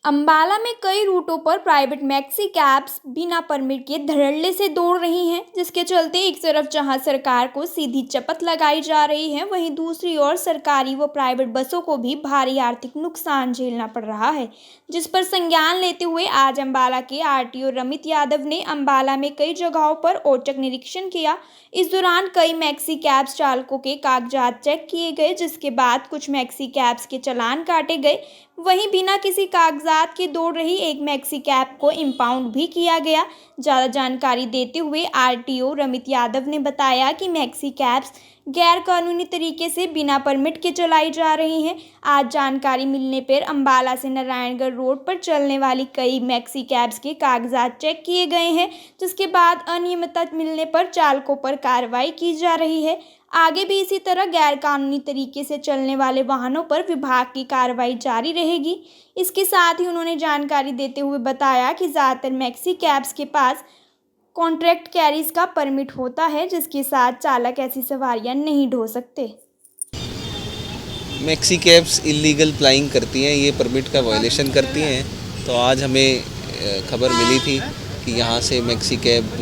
अंबाला में कई रूटों पर प्राइवेट मैक्सी कैब्स बिना परमिट के धड़ल्ले से दौड़ रही हैं, जिसके चलते एक तरफ जहां सरकार को सीधी चपत लगाई जा रही है, वहीं दूसरी ओर सरकारी व प्राइवेट बसों को भी भारी आर्थिक नुकसान झेलना पड़ रहा है। जिस पर संज्ञान लेते हुए आज अंबाला के आरटीओ रमित यादव ने अंबाला में कई जगहों पर औचक निरीक्षण किया। इस दौरान कई मैक्सी कैब्स चालकों के कागजात चेक किए गए, जिसके बाद कुछ मैक्सी कैब्स के चालान काटे गए। वहीं बिना किसी कागजात के दौड़ रही एक मैक्सी कैब को इंपाउंड भी किया गया। ज़्यादा जानकारी देते हुए आरटीओ रमित यादव ने बताया कि मैक्सी कैब्स गैर कानूनी तरीके से बिना परमिट के चलाई जा रही हैं। आज जानकारी मिलने पर अंबाला से नारायणगढ़ रोड पर चलने वाली कई मैक्सी कैब्स के कागजात चेक किए गए हैं, जिसके बाद अनियमितता मिलने पर चालकों पर कार्रवाई की जा रही है। आगे भी इसी तरह गैर कानूनी तरीके से चलने वाले वाहनों पर विभाग की कार्रवाई जारी रहेगी। इसके साथ ही उन्होंने जानकारी देते हुए बताया कि ज़्यादातर मैक्सी कैब्स के पास कॉन्ट्रैक्ट कैरीज का परमिट होता है, जिसके साथ चालक ऐसी सवारियां नहीं ढो सकते। मैक्सी कैब्स इलीगल फ्लाइंग करती हैं, ये परमिट का वायलेशन करती हैं। तो आज हमें खबर मिली थी कि यहाँ से मैक्सी कैब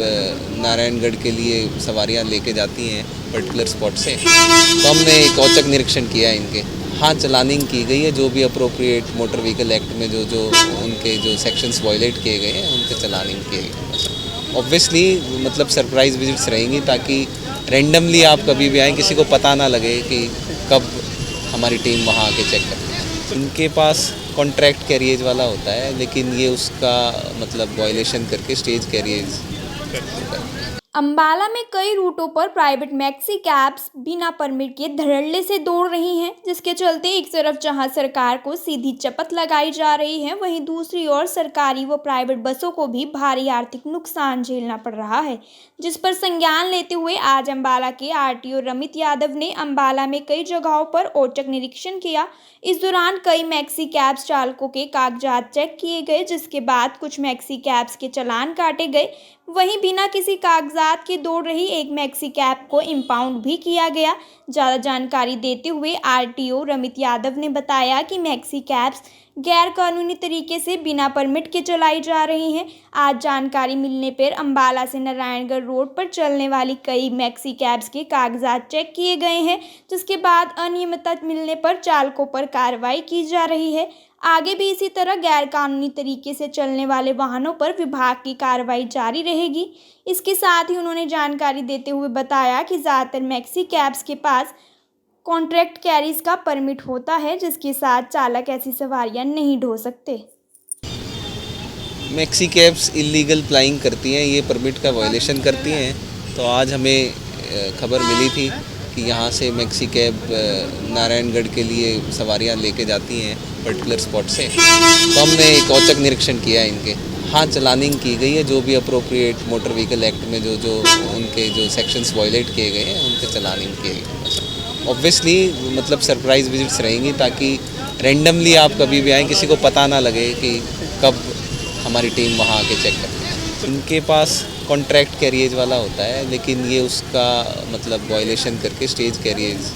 नारायणगढ़ के लिए सवारियाँ लेके जाती हैं पर्टिकुलर स्पॉट से। तो हमने एक औचक निरीक्षण किया है इनके। हाँ, चलानिंग की गई है, जो भी अप्रोप्रिएट मोटर व्हीकल एक्ट में जो उनके जो सेक्शंस वायलेट किए गए हैं उनके चलानिंग किए गए। ऑब्वियसली मतलब सरप्राइज विजिट्स रहेंगी, ताकि रैंडमली आप कभी भी आएँ, किसी को पता ना लगे कि कब हमारी टीम वहाँ आके चेक करती है। इनके पास कॉन्ट्रैक्ट कैरियज वाला होता है, लेकिन ये उसका मतलब वायलेशन करके स्टेज कैरियज। अंबाला में कई रूटों पर प्राइवेट मैक्सी कैब्स बिना परमिट के धड़ल्ले से दौड़ रही हैं, जिसके चलते एक तरफ जहां सरकार को सीधी चपत लगाई जा रही है, वहीं दूसरी ओर सरकारी व प्राइवेट बसों को भी भारी आर्थिक नुकसान झेलना पड़ रहा है। जिस पर संज्ञान लेते हुए आज अंबाला के आरटीओ रमित यादव ने अंबाला में कई जगहों पर औचक निरीक्षण किया। इस दौरान कई मैक्सी कैब्स चालकों के कागजात चेक किए गए, जिसके बाद कुछ मैक्सी कैब्स के चालान काटे गए। वहीं बिना किसी कागजात के दौड़ रही एक मैक्सी कैब को इंपाउंड भी किया गया। ज़्यादा जानकारी देते हुए आरटीओ रमित यादव ने बताया कि मैक्सी कैब्स गैर कानूनी तरीके से बिना परमिट के चलाई जा रही हैं। आज जानकारी मिलने पर अंबाला से नारायणगढ़ रोड पर चलने वाली कई मैक्सी कैब्स के कागजात चेक किए गए हैं, जिसके बाद अनियमितता मिलने पर चालकों पर कार्रवाई की जा रही है। आगे भी इसी तरह गैर कानूनी तरीके से चलने वाले वाहनों पर विभाग की कार्रवाई जारी रहेगी। इसके साथ ही उन्होंने जानकारी देते हुए बताया कि ज़्यादातर मैक्सी कैब्स के पास कॉन्ट्रैक्ट कैरीज का परमिट होता है, जिसके साथ चालक ऐसी सवारियां नहीं ढो सकते। मैक्सी कैब्स इलीगल फ्लाइंग करती हैं, ये परमिट का वायलेशन करती हैं। तो आज हमें खबर मिली थी कि यहाँ से मैक्सी कैब नारायणगढ़ के लिए सवारियाँ लेके जाती हैं पर्टिकुलर स्पॉट से। तो हमने एक औचक निरीक्षण किया है इनके। हाँ, चलानिंग की गई है, जो भी अप्रोप्रिएट मोटर व्हीकल एक्ट में जो उनके जो सेक्शंस वायलेट किए गए हैं उनके चलानिंग किए गए। ऑब्वियसली मतलब सरप्राइज विजिट्स रहेंगी, ताकि रैंडमली आप कभी भी आएँ, किसी को पता ना लगे कि कब हमारी टीम वहाँ आके चेक करती है। इनके पास कॉन्ट्रैक्ट कैरियज वाला होता है, लेकिन ये उसका मतलब वायलेशन करके स्टेज कैरियज।